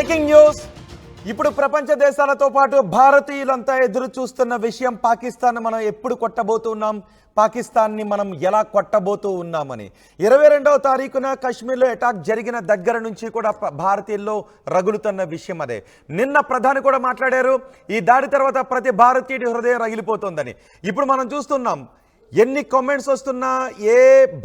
Breaking news. ఇప్పుడు ప్రపంచ దేశాలతో పాటు భారతీయులంతా ఎదురు చూస్తున్న విషయం పాకిస్తాన్ మనం ఎప్పుడు కొట్టబోతున్నాం, పాకిస్తాన్ని మనం ఎలా కొట్టబోతూ ఉన్నామని. 22వ తారీఖున కశ్మీర్లో అటాక్ జరిగిన దగ్గర నుంచి కూడా భారతీయుల్లో రగులుతున్న విషయం అదే. నిన్న ప్రధాని కూడా మాట్లాడారు, ఈ దాడి తర్వాత ప్రతి భారతీయుడి హృదయం రగిలిపోతుందని. ఇప్పుడు మనం చూస్తున్నాం ఎన్ని కామెంట్స్ వస్తున్నా, ఏ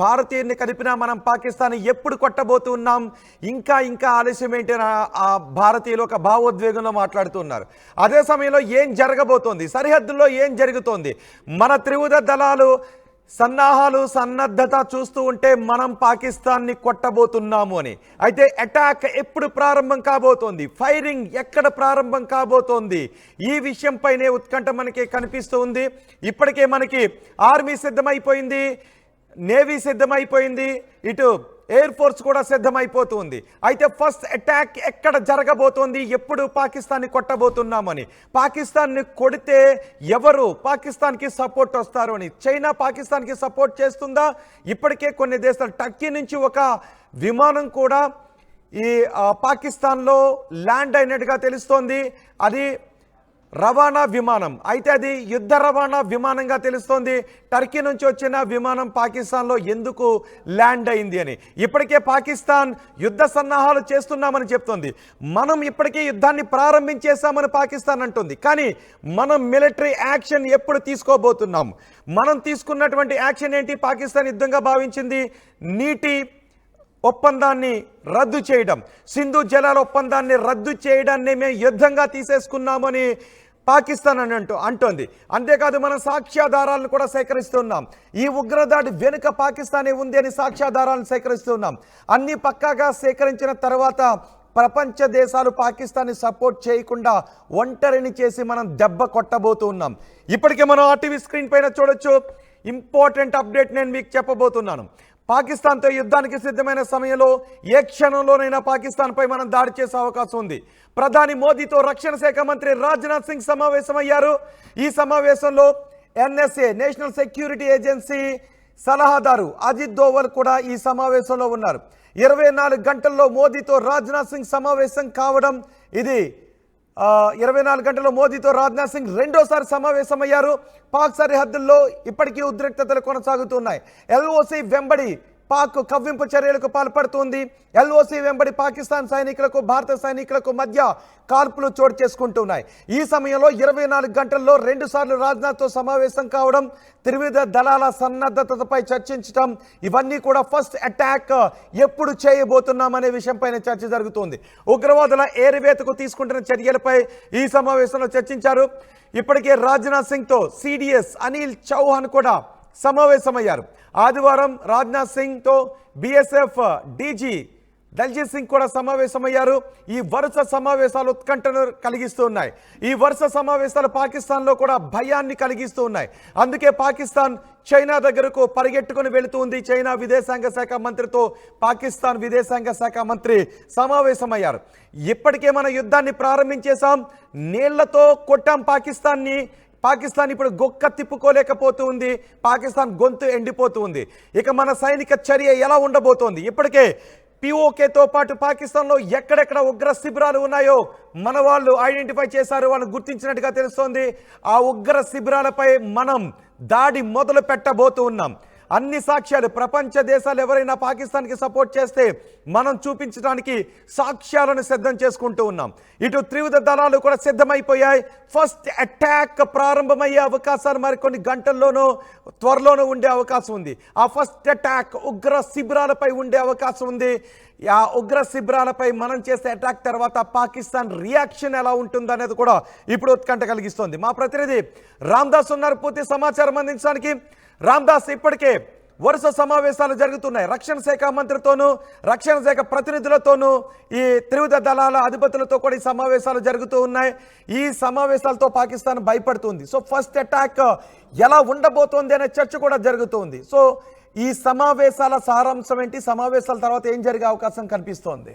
భారతీయుడిని కలిపినా మనం పాకిస్తాన్ ఎప్పుడు కొట్టబోతున్నాం, ఇంకా ఆలస్యం ఏంటి ఆ భారతీయులు ఒక భావోద్వేగంలో మాట్లాడుతున్నారు. అదే సమయంలో ఏం జరగబోతోంది, సరిహద్దుల్లో ఏం జరుగుతోంది, మన త్రివిధ దళాలు సన్నద్ధత చూస్తూ ఉంటే మనం పాకిస్తాన్ని కొట్టబోతున్నాము అని. అయితే అటాక్ ఎప్పుడు ప్రారంభం కాబోతోంది, ఫైరింగ్ ఎక్కడ ప్రారంభం కాబోతోంది, ఈ విషయంపైనే ఉత్కంఠ మనకి కనిపిస్తూ ఉంది. ఇప్పటికే మనకి ఆర్మీ సిద్ధమైపోయింది, నేవీ సిద్ధమైపోయింది, ఇటు ఎయిర్ ఫోర్స్ కూడా సిద్ధమైపోతుంది. అయితే ఫస్ట్ అటాక్ ఎక్కడ జరగబోతోంది, ఎప్పుడు పాకిస్తాన్ని కొట్టబోతున్నామని. పాకిస్తాన్ని కొడితే ఎవరు పాకిస్తాన్కి సపోర్ట్ వస్తారు అని. చైనా పాకిస్తాన్కి సపోర్ట్ చేస్తుందా? ఇప్పటికే కొన్ని దేశాలు, టర్కీ నుంచి ఒక విమానం కూడా ఈ పాకిస్తాన్లో ల్యాండ్ అయినట్టుగా తెలుస్తోంది. అది రవాణా విమానం, అయితే అది యుద్ధ రవాణా విమానంగా తెలుస్తోంది. టర్కీ నుంచి వచ్చిన విమానం పాకిస్తాన్లో ఎందుకు ల్యాండ్ అయింది అని. ఇప్పటికే పాకిస్తాన్ యుద్ధ సన్నాహాలు చేస్తున్నామని చెప్తోంది. మనం ఇప్పటికే యుద్ధాన్ని ప్రారంభించేశామని పాకిస్తాన్ అంటుంది. కానీ మనం మిలిటరీ యాక్షన్ ఎప్పుడు తీసుకోబోతున్నాం? మనం తీసుకున్నటువంటి యాక్షన్ ఏంటి? పాకిస్తాన్ యుద్ధంగా భావించింది నీటి ఒప్పందాన్ని రద్దు చేయడం, సింధు జలాల ఒప్పందాన్ని రద్దు చేయడాన్ని మేము యుద్ధంగా తీసేసుకున్నామని పాకిస్తాన్ అంటోంది. అంతేకాదు మనం సాక్ష్యాధారాలను కూడా సేకరిస్తున్నాం. ఈ ఉగ్రదాడి వెనుక పాకిస్తానే ఉంది అని సాక్ష్యాధారాలను సేకరిస్తున్నాం. అన్ని పక్కాగా సేకరించిన తర్వాత ప్రపంచ దేశాలు పాకిస్తాన్ని సపోర్ట్ చేయకుండా ఒంటరిని చేసి మనం దెబ్బ కొట్టబోతూ ఉన్నాం. ఇప్పటికే మనం ఆర్టీవీ స్క్రీన్ పైన చూడొచ్చు. ఇంపార్టెంట్ అప్డేట్ నేను మీకు చెప్పబోతున్నాను. పాకిస్తాన్తో యుద్ధానికి సిద్ధమైన సమయంలో ఏ క్షణంలోనైనా పాకిస్తాన్పై మనం దాడి చేసే అవకాశం ఉంది. ప్రధాని మోదీతో రక్షణ శాఖ మంత్రి రాజ్నాథ్ సింగ్ సమావేశమయ్యారు. ఈ సమావేశంలో ఎన్ఎస్ఏ, నేషనల్ సెక్యూరిటీ ఏజెన్సీ సలహాదారు అజిత్ దోవల్ కూడా ఈ సమావేశంలో ఉన్నారు. 24 గంటల్లో మోదీతో రాజ్నాథ్ సింగ్ సమావేశం కావడం ఇది 24 గంటల్లో మోదీతో రాజ్నాథ్ సింగ్ రెండోసారి సమావేశమయ్యారు. పాక్ సరిహద్దుల్లో ఇప్పటికీ ఉద్రిక్తతలు కొనసాగుతున్నాయి. ఎల్ఓసి వెంబడి పాక్ కవ్వింపు చర్యలకు పాల్పడుతుంది. ఎల్ఓసి వెంబడి పాకిస్తాన్ సైనికులకు భారత సైనికులకు మధ్య కాల్పులు చోటు చేసుకుంటున్నాయి. ఈ సమయంలో 24 గంటల్లో 2 సార్లు రాజ్నాథ్తో సమావేశం కావడం, త్రివిధ దళాల సన్నద్ధతపై చర్చించడం, ఇవన్నీ కూడా ఫస్ట్ అటాక్ ఎప్పుడు చేయబోతున్నామనే విషయంపైన చర్చ జరుగుతుంది. ఉగ్రవాదుల ఏరివేతకు తీసుకుంటున్న చర్యలపై ఈ సమావేశంలో చర్చించారు. ఇప్పటికే రాజ్నాథ్ సింగ్తో సిడిఎస్ అనిల్ చౌహాన్ కూడా సమావేశమయ్యారు. ఆదివారం రాజ్నాథ్ సింగ్తో బిఎస్ఎఫ్ డీజీ దల్జీత్ సింగ్ కూడా సమావేశమయ్యారు. ఈ వరుస సమావేశాలు ఉత్కంఠను కలిగిస్తూ ఉన్నాయి. ఈ వరుస సమావేశాలు పాకిస్తాన్లో కూడా భయాన్ని కలిగిస్తూ ఉన్నాయి. అందుకే పాకిస్తాన్ చైనా దగ్గరకు పరిగెట్టుకుని వెళుతుంది. చైనా విదేశాంగ శాఖ మంత్రితో పాకిస్తాన్ విదేశాంగ శాఖ మంత్రి సమావేశమయ్యారు. ఇప్పటికే మన యుద్ధాన్ని ప్రారంభించేశాం, నీళ్లతో కొట్టాం పాకిస్తాన్ని. పాకిస్తాన్ ఇప్పుడు గొక్క తిప్పుకోలేకపోతూ ఉంది. పాకిస్తాన్ గొంతు ఎండిపోతుంది. ఇక మన సైనిక చర్య ఎలా ఉండబోతోంది? ఇప్పటికే పిఓకేతో పాటు పాకిస్తాన్లో ఎక్కడెక్కడ ఉగ్ర శిబిరాలు ఉన్నాయో మన వాళ్ళు ఐడెంటిఫై చేశారు, వాళ్ళు గుర్తించినట్టుగా తెలుస్తోంది. ఆ ఉగ్ర శిబిరాలపై మనం దాడి మొదలు పెట్టబోతూ ఉన్నాం. అన్ని సాక్ష్యాలు, ప్రపంచ దేశాలు ఎవరైనా పాకిస్తాన్కి సపోర్ట్ చేస్తే మనం చూపించడానికి సాక్ష్యాలను సిద్ధం చేసుకుంటూ ఉన్నాం. ఇటు త్రివిధ దళాలు కూడా సిద్ధమైపోయాయి. ఫస్ట్ అటాక్ ప్రారంభమయ్యే అవకాశాలు మరికొన్ని గంటల్లోనూ త్వరలోనూ ఉండే అవకాశం ఉంది. ఆ ఫస్ట్ అటాక్ ఉగ్ర శిబిరాలపై ఉండే అవకాశం ఉంది. ఆ ఉగ్ర శిబిరాలపై మనం చేసే అటాక్ తర్వాత పాకిస్తాన్ రియాక్షన్ ఎలా ఉంటుందనేది కూడా ఇప్పుడు ఉత్కంఠ కలిగిస్తోంది. మా ప్రతినిధి రామ్దాస్ ఉన్నారు పూర్తి సమాచారం అందించడానికి. రామ్దాస్, ఇప్పటికే వరుస సమావేశాలు జరుగుతున్నాయి. రక్షణ శాఖ మంత్రితోనూ రక్షణ శాఖ ప్రతినిధులతోనూ ఈ త్రివిధ దళాల అధిపతులతో కూడా ఈ సమావేశాలు జరుగుతూ ఉన్నాయి. ఈ సమావేశాలతో పాకిస్తాన్ భయపడుతుంది. సో ఫస్ట్ అటాక్ ఎలా ఉండబోతోంది అనే చర్చ కూడా జరుగుతుంది. సో ఈ సమావేశాల సారాంశం ఏంటి? సమావేశాల తర్వాత ఏం జరిగే అవకాశం కనిపిస్తోంది?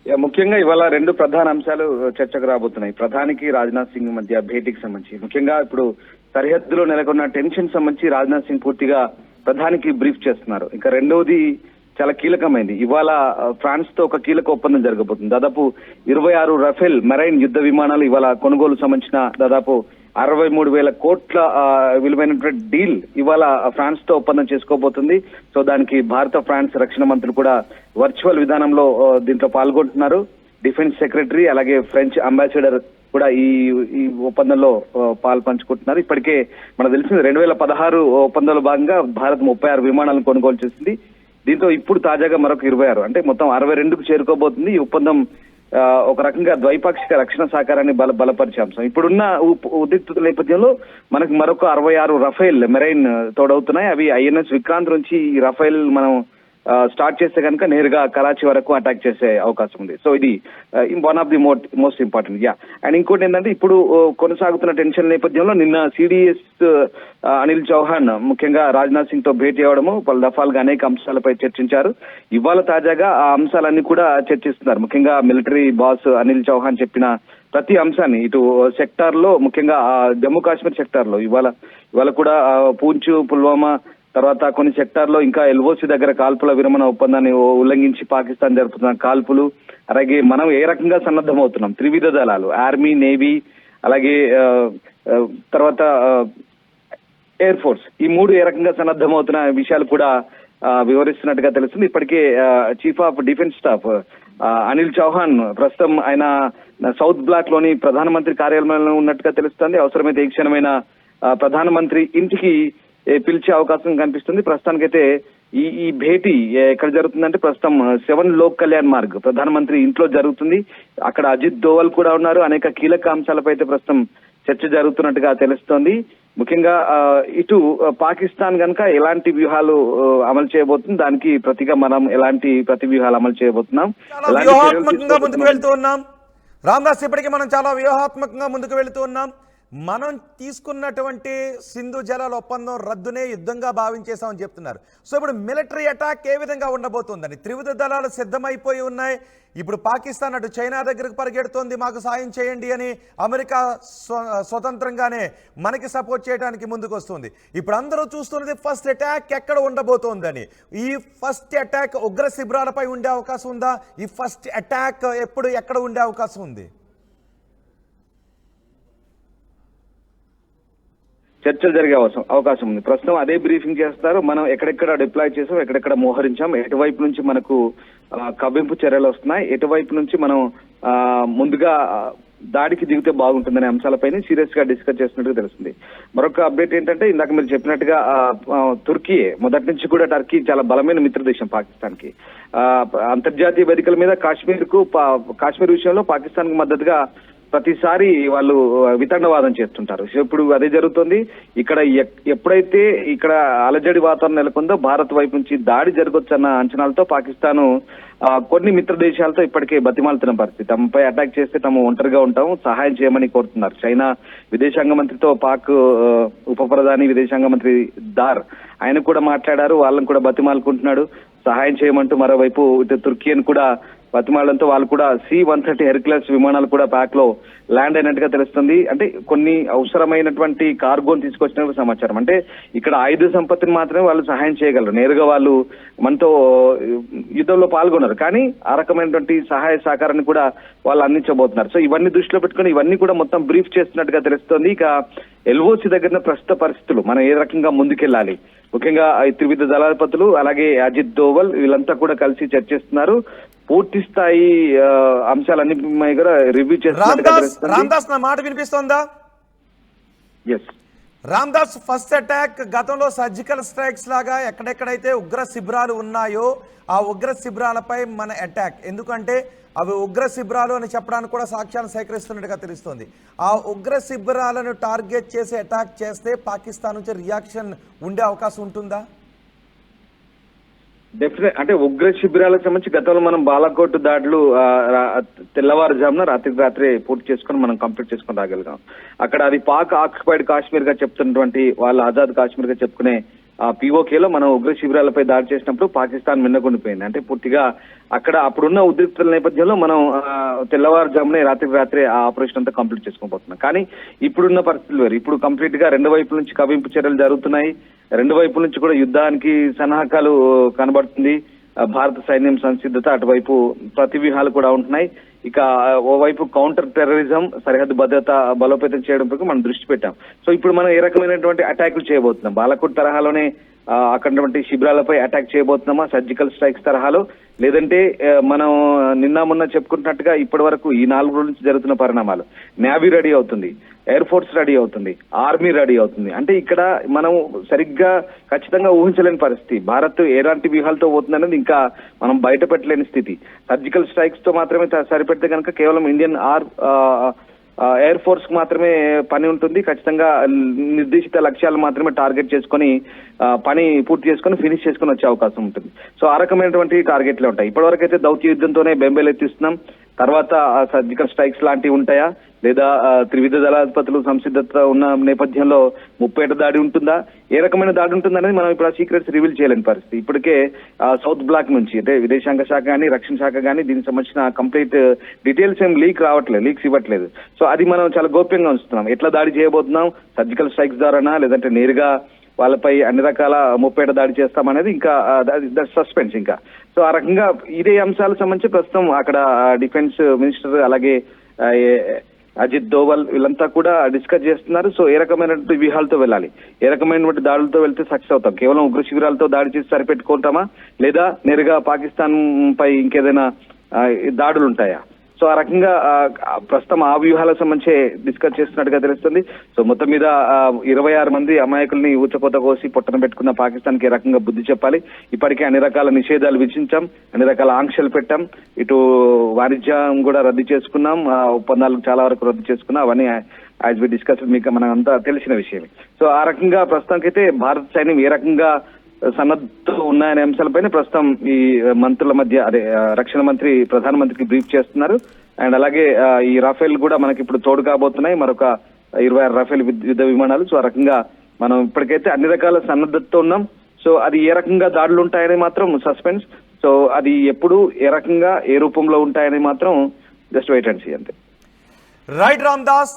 ముఖ్యంగా ఇవాళ 2 ప్రధాన అంశాలు చర్చకు రాబోతున్నాయి. ప్రధానికి రాజ్నాథ్ సింగ్ మధ్య భేటీకి సంబంధించి ముఖ్యంగా ఇప్పుడు సరిహద్దులో నెలకొన్న టెన్షన్ సంబంధించి రాజ్నాథ్ సింగ్ పూర్తిగా ప్రధానికి బ్రీఫ్ చేస్తున్నారు. ఇంకా రెండవది చాలా కీలకమైంది. ఇవాళ ఫ్రాన్స్ తో ఒక కీలక ఒప్పందం జరగబోతుంది. దాదాపు 26 రఫేల్ మెరైన్ యుద్ధ విమానాలు ఇవాళ కొనుగోలు సంబంధించిన దాదాపు 63,000 కోట్ల విలువైనటువంటి డీల్ ఇవాళ ఫ్రాన్స్ తో ఒప్పందం చేసుకోబోతుంది. సో దానికి భారత ఫ్రాన్స్ రక్షణ మంత్రులు కూడా వర్చువల్ విధానంలో దీంట్లో పాల్గొంటున్నారు. డిఫెన్స్ సెక్రటరీ అలాగే ఫ్రెంచ్ అంబాసిడర్ కూడా ఈ ఒప్పందంలో పాలు పంచుకుంటున్నారు. ఇప్పటికే మనకు తెలిసింది 2016 ఒప్పందంలో భాగంగా భారత్ 36 విమానాలను కొనుగోలు చేసింది. దీంతో ఇప్పుడు తాజాగా మరొక 26 అంటే మొత్తం 62కు చేరుకోబోతుంది. ఈ ఒప్పందం ఒక రకంగా ద్వైపాక్షిక రక్షణ సహకారాన్ని బలపరిచే అంశం. ఇప్పుడున్న ఉద్రిక్తత నేపథ్యంలో మనకు మరొక 66 రఫేల్ మెరైన్ తోడవుతున్నాయి. అవి ఐఎన్ఎస్ విక్రాంత్ నుంచి ఈ రఫేల్ మనం స్టార్ట్ చేస్తే కనుక నేరుగా కరాచీ వరకు అటాక్ చేసే అవకాశం ఉంది. సో ఇది one of the most important. And ఇంకోటి ఏంటంటే ఇప్పుడు కొనసాగుతున్న టెన్షన్ నేపథ్యంలో నిన్న సిడిఎస్ అనిల్ చౌహాన్ ముఖ్యంగా రాజ్నాథ్ సింగ్ తో భేటీ అవ్వడము పలు దఫాలుగా అనేక అంశాలపై చర్చించారు. ఇవాళ తాజాగా ఆ అంశాలన్నీ కూడా చర్చిస్తున్నారు. ముఖ్యంగా మిలిటరీ బాస్ అనిల్ చౌహాన్ చెప్పిన ప్రతి అంశాన్ని ఇటు సెక్టార్ లో ముఖ్యంగా జమ్మూ కాశ్మీర్ సెక్టార్ లో ఇవాళ కూడా పూంచ్ పుల్వామా తర్వాత కొన్ని సెక్టార్లో ఇంకా ఎల్ఓసి దగ్గర కాల్పుల విరమణ ఒప్పందాన్ని ఉల్లంఘించి పాకిస్తాన్ జరుపుతున్న కాల్పులు, అలాగే మనం ఏ రకంగా సన్నద్ధమవుతున్నాం, త్రివిధ దళాలు ఆర్మీ, నేవీ అలాగే తర్వాత ఎయిర్ ఫోర్స్, ఈ మూడు ఏ రకంగా సన్నద్ధమవుతున్న విషయాలు కూడా వివరిస్తున్నట్టుగా తెలుస్తుంది. ఇప్పటికే chief of defence staff Anil Chauhan ప్రస్తుతం ఆయన సౌత్ బ్లాక్ లోని ప్రధానమంత్రి కార్యాలయంలో ఉన్నట్టుగా తెలుస్తుంది. అవసరమైతే ఈ క్షణమైన ప్రధానమంత్రి ఇంటికి పిలిచే అవకాశం కనిపిస్తుంది. ప్రస్తుతానికైతే ఈ భేటీ ఎక్కడ జరుగుతుందంటే ప్రస్తుతం 7 లోక్ కళ్యాణ్ మార్గ్ ప్రధానమంత్రి ఇంట్లో జరుగుతుంది. అక్కడ అజిత్ దోవల్ కూడా ఉన్నారు. అనేక కీలక అంశాలపై అయితే ప్రస్తుతం చర్చ జరుగుతున్నట్టుగా తెలుస్తోంది. ముఖ్యంగా ఇటు పాకిస్తాన్ కనుక ఎలాంటి వ్యూహాలు అమలు చేయబోతుంది, దానికి ప్రతిగా మనం ఎలాంటి ప్రతి వ్యూహాలు అమలు చేయబోతున్నాం, వ్యూహాత్మకంగా ముందుకు వెళ్తూ ఉన్నాం. రామ్దాస్, ఇప్పటికీ మనం చాలా వ్యూహాత్మకంగా ముందుకు వెళుతూ ఉన్నాం. మనం తీసుకున్నటువంటి సింధు జలాల ఒప్పందం రద్దునే యుద్ధంగా భావించేసామని చెప్తున్నారు. సో ఇప్పుడు మిలిటరీ అటాక్ ఏ విధంగా ఉండబోతుందని త్రివిధ దళాలు సిద్ధమైపోయి ఉన్నాయి. ఇప్పుడు పాకిస్తాన్ అటు చైనా దగ్గరకు పరిగెడుతోంది, మాకు సాయం చేయండి అని. అమెరికా స్వతంత్రంగానే మనకి సపోర్ట్ చేయడానికి ముందుకు వస్తుంది. ఇప్పుడు అందరూ చూస్తున్నది ఫస్ట్ అటాక్ ఎక్కడ ఉండబోతోందని. ఈ ఫస్ట్ అటాక్ ఉగ్ర శిబిరాలపై ఉండే అవకాశం ఉందా? ఈ ఫస్ట్ అటాక్ ఎప్పుడు ఎక్కడ ఉండే అవకాశం ఉంది? చర్చలు జరిగే అవకాశం ఉంది. ప్రస్తుతం అదే బ్రీఫింగ్ చేస్తారు. మనం ఎక్కడెక్కడ డిప్లాయ్ చేసాం, ఎక్కడెక్కడ మోహరించాం, ఎటువైపు నుంచి మనకు కవ్వింపు చర్యలు వస్తున్నాయి, ఎటువైపు నుంచి మనం ముందుగా దాడికి దిగితే బాగుంటుందనే అంశాలపైన సీరియస్ గా డిస్కస్ చేస్తున్నట్టుగా తెలుస్తుంది. మరొక అప్డేట్ ఏంటంటే ఇందాక మీరు చెప్పినట్టుగా తుర్కీ మొదటి నుంచి కూడా టర్కీ చాలా బలమైన మిత్ర దేశం పాకిస్తాన్ కి. అంతర్జాతీయ వేదికల మీద కాశ్మీర్ విషయంలో పాకిస్తాన్ కు మద్దతుగా ప్రతిసారి వాళ్ళు వితండవాదం చేస్తుంటారు. ఇప్పుడు అదే జరుగుతుంది. ఇక్కడ ఎప్పుడైతే ఇక్కడ అలజడి వాతావరణం నెలకొందో భారత్ వైపు నుంచి దాడి జరగొచ్చన్న అంచనాలతో పాకిస్తాన్ కొన్ని మిత్ర దేశాలతో ఇప్పటికే బతిమాలుతున్న పరిస్థితి. తమపై అటాక్ చేస్తే తాము ఒంటరిగా ఉంటాము, సహాయం చేయమని కోరుతున్నారు. చైనా విదేశాంగ మంత్రితో పాక్ ఉప ప్రధాని విదేశాంగ మంత్రి దార్ ఆయన కూడా మాట్లాడారు. వాళ్ళని కూడా బతిమాలుకుంటున్నాడు సహాయం చేయమంటూ. మరోవైపు ఇటు తుర్కీని కూడా బతిమాలడంతో వాళ్ళు కూడా C-130 హెర్క్యులస్ విమానాలు కూడా ప్యాక్ లో ల్యాండ్ అయినట్టుగా తెలుస్తుంది. అంటే కొన్ని అవసరమైనటువంటి కార్గోని తీసుకొచ్చినట్టు సమాచారం. అంటే ఇక్కడ ఆయుధ సంపత్తిని మాత్రమే వాళ్ళు సహాయం చేయగలరు, నేరుగా వాళ్ళు మనతో యుద్ధంలో పాల్గొన్నారు, కానీ ఆ రకమైనటువంటి సహాయ సహకారాన్ని కూడా వాళ్ళు అందించబోతున్నారు. సో ఇవన్నీ దృష్టిలో పెట్టుకుని ఇవన్నీ కూడా మొత్తం బ్రీఫ్ చేస్తున్నట్టుగా తెలుస్తోంది. ఇక ఎల్ఓసి దగ్గర ప్రస్తుత పరిస్థితులు మనం ఏ రకంగా ముందుకెళ్లాలి, ముఖ్యంగా త్రివిధ దళాధిపతులు అలాగే అజిత్ దోవల్ వీళ్ళంతా కూడా కలిసి చర్చిస్తున్నారు. పూర్తి స్థాయి అంశాలన్నీ కూడా రివ్యూ చేస్తున్నారు. రామ్దాస్, నా మాట వినిపిస్తోందా? ఎస్ రామ్దాస్, ఫస్ట్ అటాక్ గతంలో సర్జికల్ స్ట్రైక్స్ లాగా ఎక్కడెక్కడైతే ఉగ్ర శిబిరాలు ఉన్నాయో ఆ ఉగ్ర శిబిరాలపై మన అటాక్, ఎందుకంటే అవి ఉగ్ర శిబిరాలు అని చెప్పడానికి కూడా సాక్ష్యాలు సేకరిస్తున్నట్టుగా తెలుస్తోంది. ఆ ఉగ్ర శిబిరాలను టార్గెట్ చేసి అటాక్ చేస్తే పాకిస్తాన్ నుంచి రియాక్షన్ ఉండే అవకాశం ఉంటుందా? డెఫినెట్. అంటే ఉగ్ర శిబిరాలకు సంబంధించి గతంలో మనం బాలాకోట్ దాడులు తెల్లవారుజామున రాత్రే పూర్తి చేసుకుని మనం కంప్లీట్ చేసుకుని రాగలిగాం. అక్కడ అది పాక్ ఆక్యుపైడ్ కాశ్మీర్ గా చెప్తున్నటువంటి వాళ్ళ ఆజాద్ కాశ్మీర్ గా చెప్పుకునే POKలో మనం ఉగ్ర శిబిరాలపై దాడి చేసినప్పుడు పాకిస్తాన్ మిన్నకుండిపోయింది. అంటే పూర్తిగా అక్కడ అప్పుడున్న ఉద్రిక్తల నేపథ్యంలో మనం తెల్లవారుజామునే రాత్రి ఆ ఆపరేషన్ అంతా కంప్లీట్ చేసుకోబోతున్నాం. కానీ ఇప్పుడున్న పరిస్థితులు వేరు. ఇప్పుడు కంప్లీట్ గా రెండు వైపుల నుంచి కవింపు చర్యలు జరుగుతున్నాయి. రెండు వైపుల నుంచి కూడా యుద్ధానికి సన్నాహకాలు కనబడుతుంది. భారత సైన్యం సంసిద్ధత, అటువైపు ప్రతి వ్యూహాలు కూడా ఉంటున్నాయి. ఇక ఓవైపు కౌంటర్ టెర్రరిజం, సరిహద్దు భద్రత బలోపేతం చేయడంపై మనం దృష్టి పెట్టాం. సో ఇప్పుడు మనం ఏ రకమైనటువంటి అటాకులు చేయబోతున్నాం? బాలాకోట్ తరహాలోనే అక్కడ శిబిరాలపై అటాక్ చేయబోతున్నామా సర్జికల్ స్ట్రైక్స్ తరహాలో, లేదంటే మనం నిన్న మొన్న చెప్పుకుంటున్నట్టుగా ఇప్పటి వరకు ఈ 4 రోజుల నుంచి జరుగుతున్న పరిణామాలు, నేవీ రెడీ అవుతుంది, ఎయిర్ ఫోర్స్ రెడీ అవుతుంది, ఆర్మీ రెడీ అవుతుంది. అంటే ఇక్కడ మనం సరిగ్గా ఖచ్చితంగా ఊహించలేని పరిస్థితి. భారత్ ఎలాంటి వ్యూహాలతో పోతుందనేది ఇంకా మనం బయట పెట్టలేని స్థితి. సర్జికల్ స్ట్రైక్స్ తో మాత్రమే సరిపెడితే కనుక కేవలం ఇండియన్ ఎయిర్ ఫోర్స్ కు మాత్రమే పని ఉంటుంది. ఖచ్చితంగా నిర్దేశిత లక్ష్యాలు మాత్రమే టార్గెట్ చేసుకొని పని పూర్తి చేసుకొని ఫినిష్ చేసుకొని వచ్చే అవకాశం ఉంటుంది. సో ఆ రకమైనటువంటి టార్గెట్లే ఉంటాయి. ఇప్పటివరకు అయితే దౌత్య యుద్ధంతోనే బెంబేలెత్తిస్తున్నాం. తర్వాత సర్జికల్ స్ట్రైక్స్ లాంటివి ఉంటాయా, లేదా త్రివిధ దళాధిపతులు సంసిద్ధత ఉన్న నేపథ్యంలో ముప్పేట దాడి ఉంటుందా, ఏ రకమైన దాడి ఉంటుందనేది మనం ఇప్పుడు ఆ సీక్రెట్స్ రివీల్ చేయలేని పరిస్థితి. ఇప్పటికే సౌత్ బ్లాక్ నుంచి అంటే విదేశాంగ శాఖ కానీ రక్షణ శాఖ కానీ దీనికి సంబంధించిన కంప్లీట్ డీటెయిల్స్ ఏం లీక్స్ ఇవ్వట్లేదు. సో అది మనం చాలా గోప్యంగా ఉంచుతున్నాం. ఎట్లా దాడి చేయబోతున్నాం, సర్జికల్ స్ట్రైక్స్ ద్వారానా లేదంటే నేరుగా వాళ్ళపై అన్ని రకాల ముప్పేట దాడి చేస్తామనేది ఇంకా సస్పెన్స్ ఇంకా. సో ఆ రకంగా ఇదే అంశాలకు సంబంధించి ప్రస్తుతం అక్కడ డిఫెన్స్ మినిస్టర్ అలాగే అజిత్ దోవల్ వీళ్ళంతా కూడా డిస్కస్ చేస్తున్నారు. సో ఏ రకమైనటువంటి వ్యూహాలతో వెళ్ళాలి, ఏ రకమైనటువంటి దాడులతో వెళ్తే సక్సెస్ అవుతాం, కేవలం ఉగ్ర శిబిరాలతో దాడి చేసి సరిపెట్టుకుంటామా, లేదా నేరుగా పాకిస్తాన్ పై ఇంకేదైనా దాడులు ఉంటాయా? సో ఆ రకంగా ప్రస్తుతం ఆ వ్యూహాలకు సంబంధించి డిస్కస్ చేస్తున్నట్టుగా తెలుస్తుంది. సో మొత్తం మీద 26 మంది అమాయకుల్ని ఊచకోత కోసి పొట్టన పెట్టుకున్న పాకిస్తాన్ కి ఏ రకంగా బుద్ధి చెప్పాలి. ఇప్పటికే అన్ని రకాల నిషేధాలు విధించాం, అన్ని రకాల ఆంక్షలు పెట్టాం, ఇటు వాణిజ్యం కూడా రద్దు చేసుకున్నాం, ఒప్పందాలు చాలా వరకు రద్దు చేసుకున్నాం. అవన్నీ యాజ్ వి డిస్కస్ మీకు మనకంతా తెలిసిన విషయమే. సో ఆ రకంగా ప్రస్తుతానికైతే భారత సైన్యం ఏ రకంగా సన్నద్ధతో ఉన్నాయనే అంశాలపైన ప్రస్తుతం ఈ మంత్రుల మధ్య అదే రక్షణ మంత్రి ప్రధానమంత్రికి బ్రీఫ్ చేస్తున్నారు. అండ్ అలాగే ఈ రాఫెల్ కూడా మనకి ఇప్పుడు తోడు కాబోతున్నాయి, మరొక 26 రాఫెల్ యుద్ధ విమానాలు. సో ఆ రకంగా మనం ఇప్పటికైతే అన్ని రకాల సన్నద్ధతతో ఉన్నాం. సో అది ఏ రకంగా దాడులు ఉంటాయని మాత్రం సస్పెన్స్. సో అది ఎప్పుడు ఏ రకంగా ఏ రూపంలో ఉంటాయని మాత్రం జస్ట్ వెయిట్ అండ్ సీ అంతే. రైట్ రామ్దాస్,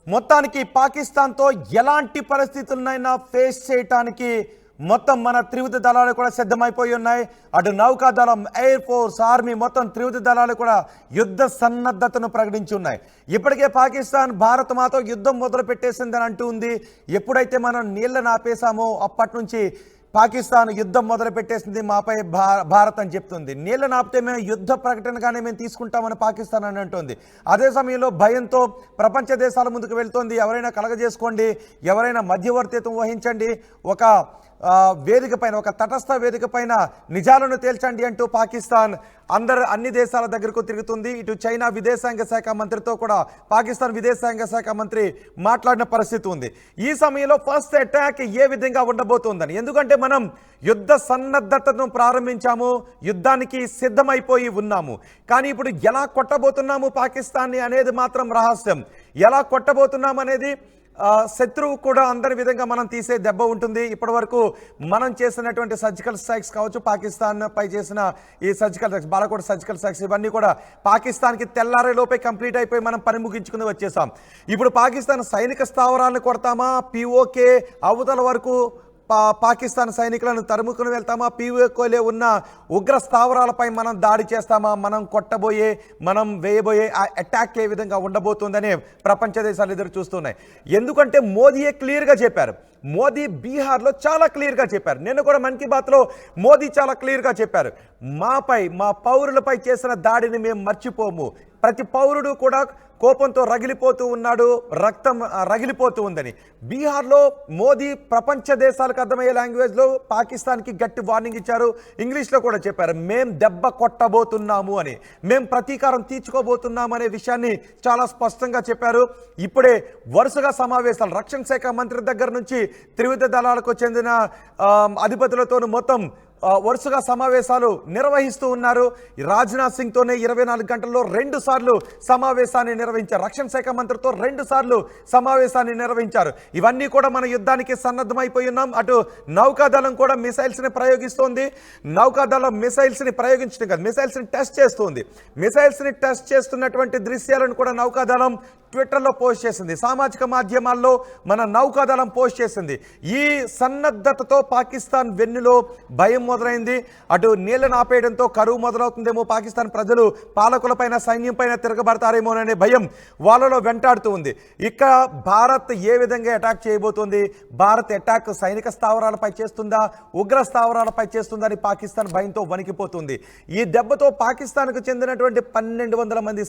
మొత్తానికి పాకిస్తాన్తో ఎలాంటి పరిస్థితులనైనా ఫేస్ చేయటానికి మొత్తం మన త్రివిధ దళాలు కూడా సిద్ధమైపోయి ఉన్నాయి. అటు నౌకాదళం, ఎయిర్ ఫోర్స్, ఆర్మీ మొత్తం త్రివిధ దళాలు కూడా యుద్ధ సన్నద్ధతను ప్రకటించి ఉన్నాయి. ఇప్పటికే పాకిస్తాన్ భారత్ మాతో యుద్ధం మొదలు పెట్టేసిందని అంటూ ఉంది. ఎప్పుడైతే మనం నీళ్లను ఆపేశామో అప్పటి నుంచి పాకిస్తాన్ యుద్ధం మొదలు పెట్టేసింది మాపై భారత్ అని చెప్తుంది. నీళ్లను ఆపితే మేము యుద్ధ ప్రకటనగానే మేము తీసుకుంటామని పాకిస్తాన్ అని అంటుంది. అదే సమయంలో భయంతో ప్రపంచ దేశాల ముందుకు వెళ్తోంది. ఎవరైనా కలగజేసుకోండి, ఎవరైనా మధ్యవర్తిత్వం వహించండి, ఒక వేదిక పైన, ఒక తటస్థ వేదిక పైన నిజాలను తేల్చండి అంటూ పాకిస్తాన్ అన్ని దేశాల దగ్గరకు తిరుగుతుంది. ఇటు చైనా విదేశాంగ శాఖ మంత్రితో కూడా పాకిస్తాన్ విదేశాంగ శాఖ మంత్రి మాట్లాడిన పరిస్థితి ఉంది. ఈ సమయంలో ఫస్ట్ అటాక్ ఏ విధంగా ఉండబోతోందని, ఎందుకంటే మనం యుద్ధ సన్నద్ధతను ప్రారంభించాము, యుద్ధానికి సిద్ధమైపోయి ఉన్నాము. కానీ ఇప్పుడు ఎలా కొట్టబోతున్నాము పాకిస్తాన్ని అనేది మాత్రం రహస్యం. ఎలా కొట్టబోతున్నాం అనేది శత్రువు కూడా అందరి విధంగా మనం తీసే దెబ్బ ఉంటుంది. ఇప్పటి వరకు మనం చేసినటువంటి సర్జికల్ స్ట్రైక్స్ కావచ్చు, పాకిస్తాన్ పై చేసిన ఈ surgical strikes, Balakot surgical strikes, ఇవన్నీ కూడా పాకిస్తాన్కి తెల్లారే లోపే కంప్లీట్ అయిపోయి మనం పని ముగించుకుని వచ్చేసాం. ఇప్పుడు పాకిస్తాన్ సైనిక స్థావరాలను కొడతామా, పిఓకే అవతల వరకు పాకిస్తాన్ సైనికులను తరుముకుని వెళ్తామా, పీఓకేలో ఉన్న ఉగ్ర స్థావరాలపై మనం దాడి చేస్తామా, మనం కొట్టబోయే, మనం వేయబోయే ఆ అటాక్ ఏ విధంగా ఉండబోతుందని ప్రపంచ దేశాలు ఎదురు చూస్తున్నాయి. ఎందుకంటే మోదీయే క్లియర్గా చెప్పారు. మోదీ బీహార్లో చాలా క్లియర్గా చెప్పారు. నిన్న కూడా మన్ కీ బాత్లో మోదీ చాలా క్లియర్గా చెప్పారు, మాపై, మా పౌరులపై చేసిన దాడిని మేము మర్చిపోము. ప్రతి పౌరుడు కూడా కోపంతో రగిలిపోతూ ఉన్నాడు, రక్తం రగిలిపోతూ ఉందని. బీహార్లో మోదీ ప్రపంచ దేశాలకు అర్థమయ్యే లాంగ్వేజ్లో పాకిస్తాన్కి గట్టి వార్నింగ్ ఇచ్చారు. ఇంగ్లీష్లో కూడా చెప్పారు, మేం దెబ్బ కొట్టబోతున్నాము అని, మేం ప్రతీకారం తీర్చుకోబోతున్నాము అనే విషయాన్ని చాలా స్పష్టంగా చెప్పారు. ఇప్పుడే వరుసగా సమావేశాలు రక్షణ శాఖ మంత్రి దగ్గర నుంచి త్రివిధ దళాలకు చెందిన అధిపతులతోనూ మొత్తం వరుసగా సమావేశాలు నిర్వహిస్తూ ఉన్నారు. రాజ్నాథ్ సింగ్తోనే 24 గంటల్లో 2 సార్లు సమావేశాన్ని నిర్వహించారు. రక్షణ శాఖ మంత్రితో 2 సార్లు సమావేశాన్ని నిర్వహించారు. ఇవన్నీ కూడా మన యుద్ధానికి సన్నద్ధమైపోయి ఉన్నాం. అటు నౌకాదళం కూడా మిసైల్స్ని ప్రయోగిస్తోంది. నౌకాదళం మిసైల్స్ని ప్రయోగించడం కాదు, మిసైల్స్ని టెస్ట్ చేస్తుంది. మిసైల్స్ని టెస్ట్ చేస్తున్నటువంటి దృశ్యాలను కూడా నౌకాదళం ట్విట్టర్లో పోస్ట్ చేసింది, సామాజిక మాధ్యమాల్లో మన నౌకాదళం పోస్ట్ చేసింది. ఈ సన్నద్ధతతో పాకిస్తాన్ వెన్నులో భయం మొదలైంది. అటు నీళ్లను ఆపేయడంతో కరువు మొదలవుతుందేమో, పాకిస్తాన్ ప్రజలు పాలకులపైన సైన్యం పైన తిరగబడతారేమోననే భయం వాళ్ళలో వెంటాడుతూ ఉంది. ఇక భారత్ ఏ విధంగా అటాక్ చేయబోతోంది, భారత్ అటాక్ సైనిక స్థావరాలపై చేస్తుందా, ఉగ్ర స్థావరాలపై చేస్తుందా అని పాకిస్తాన్ భయంతో వణికిపోతుంది. ఈ దెబ్బతో పాకిస్తాన్కు చెందినటువంటి 1200 మంది